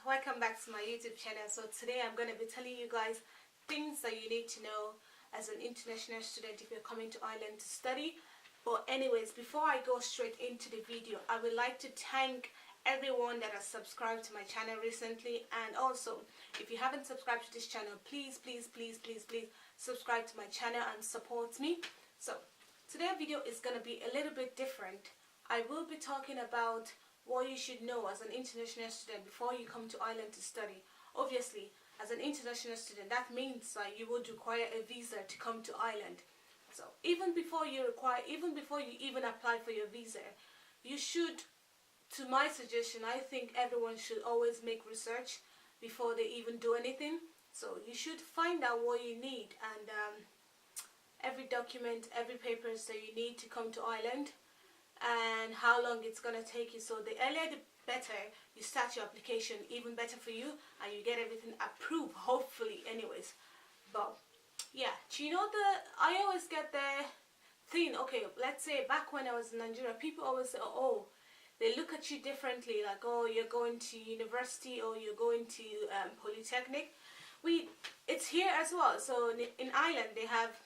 welcome back to my YouTube channel. So today I'm going to be telling you guys things that you need to know as an international student if you're coming to Ireland to study. But anyways, before I go straight into the video, I would like to thank everyone that has subscribed to my channel recently, and also if you haven't subscribed to this channel, please subscribe to my channel and support me. So today's video is going to be a little bit different. I will be talking about what you should know as an international student before you come to Ireland to study. Obviously, as an international student, that means that you would require a visa to come to Ireland. So even before you even apply for your visa, you should, to my suggestion, I think everyone should always make research before they even do anything. So you should find out what you need and every document, every papers that you need to come to Ireland, and how long it's going to take you. So the earlier the better you start your application, even better for you, and you get everything approved, hopefully anyways. But yeah, do you know, I always get the thing, okay, let's say back when I was in Nigeria, people always say, oh, they look at you differently, like, oh, you're going to university or you're going to polytechnic. It's here as well. So in Ireland they have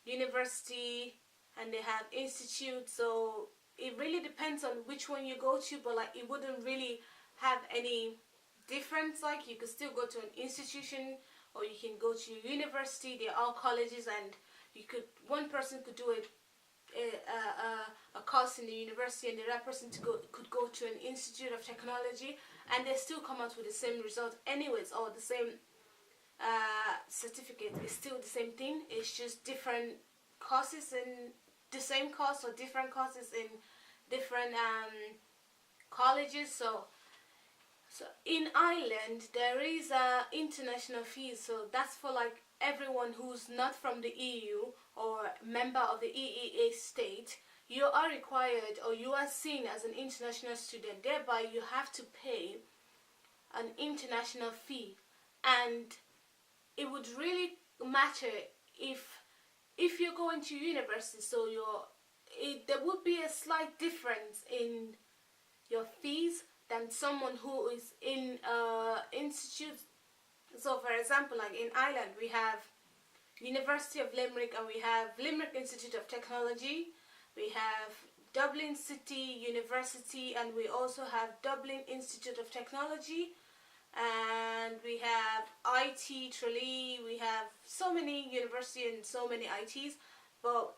university and they have institute, so it really depends on which one you go to, but like it wouldn't really have any difference. Like you could still go to an institution or you can go to university. They're all colleges, and one person could do a course in the university, and the other person could go to an institute of technology, and they still come out with the same result anyways, or the same certificate. It's still the same thing. It's just different courses in the same course, or different courses in different colleges. So in Ireland there is international fees, so that's for like everyone who's not from the EU or member of the EEA state. You are required, or you are seen as an international student, thereby you have to pay an international fee. And it would really matter if you're going to university, so there would be a slight difference in your fees than someone who is in institute. So for example, like in Ireland we have University of Limerick, and we have Limerick Institute of Technology, we have Dublin City University, and we also have Dublin Institute of Technology, and we have IT Tralee. We have so many universities and so many ITs. But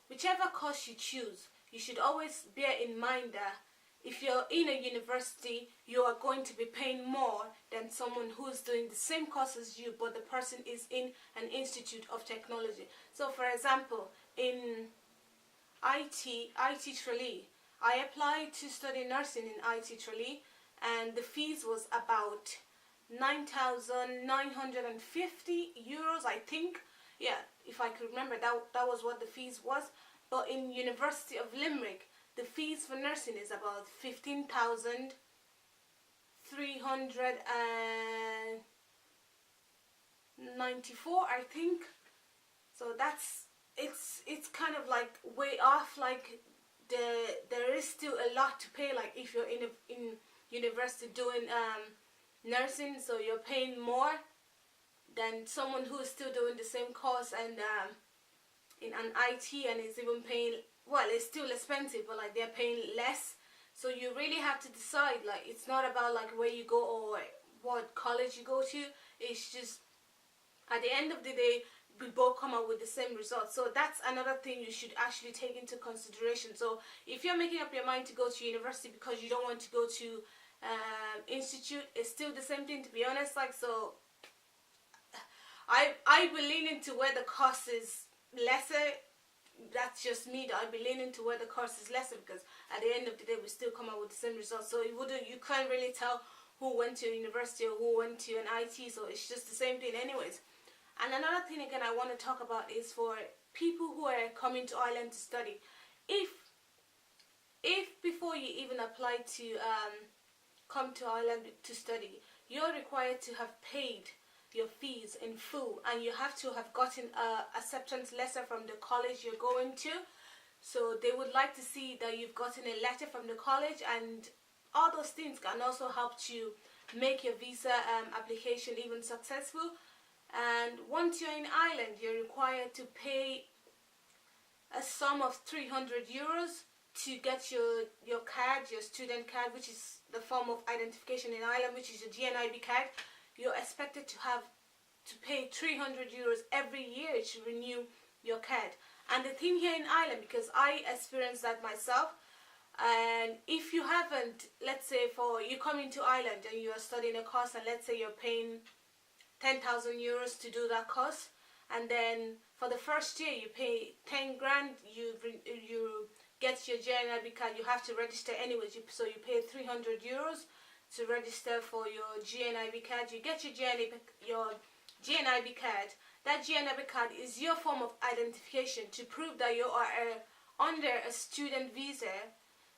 whichever course you choose, you should always bear in mind that if you're in a university, you are going to be paying more than someone who's doing the same course as you, but the person is in an institute of technology. So for example, in IT Tralee, I applied to study nursing in IT Tralee, and the fees was about 9,950 euros, I think. Yeah, if I could remember, that was what the fees was. But in University of Limerick, the fees for nursing is about 15,394, I think. So it's kind of like way off. Like there is still a lot to pay. Like if you're in university doing nursing, so you're paying more than someone who is still doing the same course and in an IT, and is even paying, well, it's still expensive, but like they're paying less. So you really have to decide. Like it's not about like where you go or what college you go to. It's just at the end of the day we both come out with the same results. So that's another thing you should actually take into consideration. So if you're making up your mind to go to university because you don't want to go to institute, it's still the same thing, to be honest. Like, so I will lean into where the cost is lesser. That's just me, that I be leaning to where the cost is lesser, because at the end of the day we still come out with the same results. So you can't really tell who went to university or who went to an IT, so it's just the same thing anyways. And another thing again I want to talk about is for people who are coming to Ireland to study. If before you even apply to come to Ireland to study, you're required to have paid your fees in full, and you have to have gotten a acceptance letter from the college you're going to. So they would like to see that you've gotten a letter from the college, and all those things can also help you make your visa application even successful. And once you're in Ireland, you're required to pay a sum of 300 euros to get your card, your student card, which is the form of identification in Ireland, which is your GNIB card. You're expected to pay 300 euros every year to renew your card. And the thing here in Ireland, because I experienced that myself, and if you haven't, let's say you come into Ireland and you are studying a course, and let's say you're paying 10,000 euros to do that course, and then for the first year you pay 10 grand, you get your GNIB card, you have to register anyways, so you pay 300 euros to register for your GNIB card. You get your GNIB card. That GNIB card is your form of identification to prove that you are under a student visa.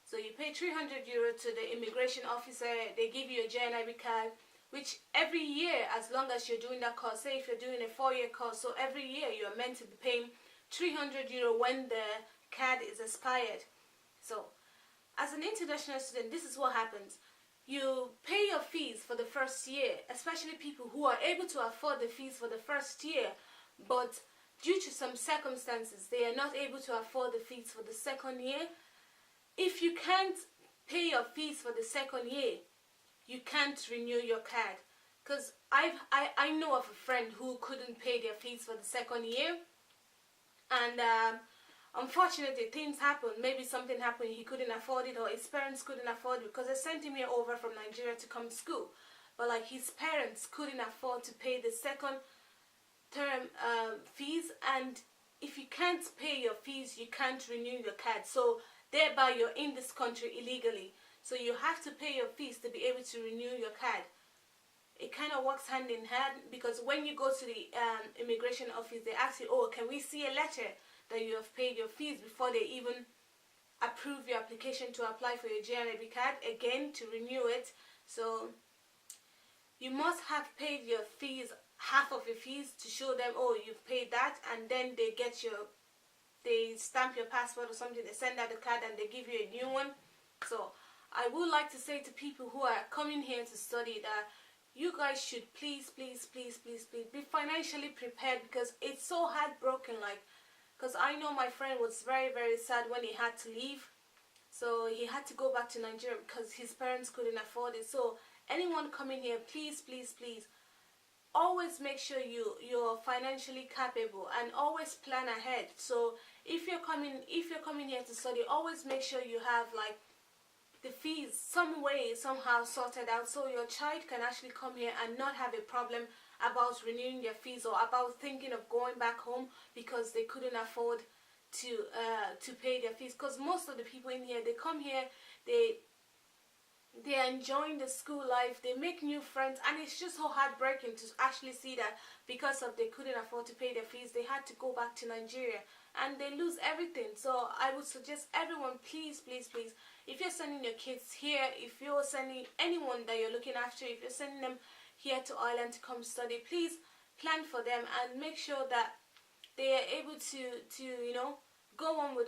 So you pay 300 euros to the immigration officer, they give you a GNIB card, which every year, as long as you're doing that course, say if you're doing a 4-year course, so every year you're meant to be paying 300 euro when the card is expired. So as an international student, this is what happens. You pay your fees for the first year, especially people who are able to afford the fees for the first year, but due to some circumstances, they are not able to afford the fees for the second year. If you can't pay your fees for the second year, you can't renew your card. Because I know of a friend who couldn't pay their fees for the second year, and unfortunately things happened. Maybe something happened, he couldn't afford it, or his parents couldn't afford it, because they sent him here over from Nigeria to come to school, but like his parents couldn't afford to pay the second term fees. And if you can't pay your fees, you can't renew your card, so thereby you're in this country illegally. So you have to pay your fees to be able to renew your card. It kind of works hand in hand, because when you go to the immigration office, they ask you, oh, can we see a letter that you have paid your fees, before they even approve your application to apply for your GNIB card again to renew it. So you must have paid your fees, half of your fees, to show them, oh, you've paid that, and then they stamp your passport or something, they send out the card and they give you a new one. So I would like to say to people who are coming here to study that you guys should please be financially prepared, because it's so heartbroken. Because I know my friend was very, very sad when he had to leave. So he had to go back to Nigeria because his parents couldn't afford it. So anyone coming here, please, always make sure you're financially capable, and always plan ahead. So if you're coming here to study, always make sure you have the fees some way, somehow sorted out, so your child can actually come here and not have a problem about renewing their fees, or about thinking of going back home because they couldn't afford to pay their fees. Because most of the people in here, they come here, they are enjoying the school life, they make new friends, and it's just so heartbreaking to actually see that because of they couldn't afford to pay their fees, they had to go back to Nigeria and they lose everything. So I would suggest everyone, please, if you're sending your kids here, if you're sending anyone that you're looking after, if you're sending them here to Ireland to come study, please plan for them and make sure that they are able to go on with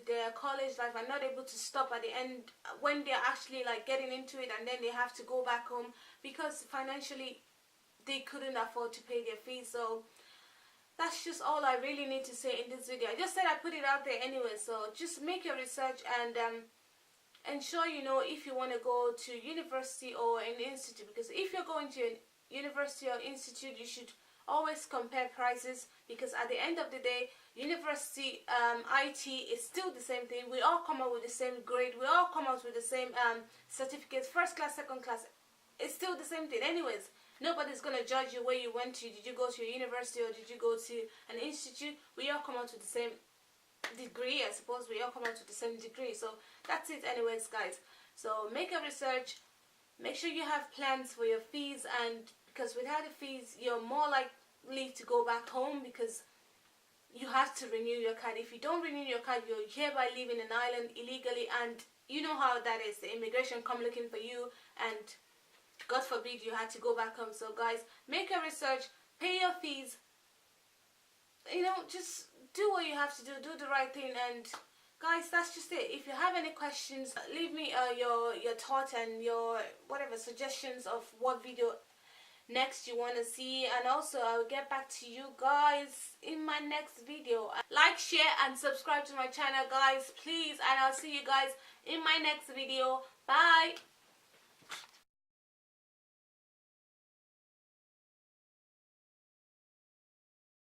their college life, and not able to stop at the end when they're actually getting into it, and then they have to go back home because financially they couldn't afford to pay their fees. So that's just all I really need to say in this video. I just said I put it out there anyway, so just make your research and ensure if you want to go to university or an institute, because if you're going to a university or institute, you should always compare prices, because at the end of the day, university IT is still the same thing. We all come out with the same grade, we all come out with the same certificates, first class, second class. It's still the same thing anyways. Nobody's going to judge you where you went to. Did you go to a university or did you go to an institute? We all come out with the same degree. I suppose we all come out with the same degree. So that's it anyways, guys. So make a research, make sure you have plans for your fees, and because without the fees you're more likely to go back home, because you have to renew your card. If you don't renew your card, you're hereby leaving an island illegally, and you know how that is. The immigration come looking for you, and God forbid you had to go back home. So guys, make a research, pay your fees, just do what you have to do the right thing, and guys, that's just it. If you have any questions, leave me your thoughts and your whatever suggestions of what video next you want to see, and also I'll get back to you guys in my next video. Like, share and subscribe to my channel, guys, please, and I'll see you guys in my next video. Bye.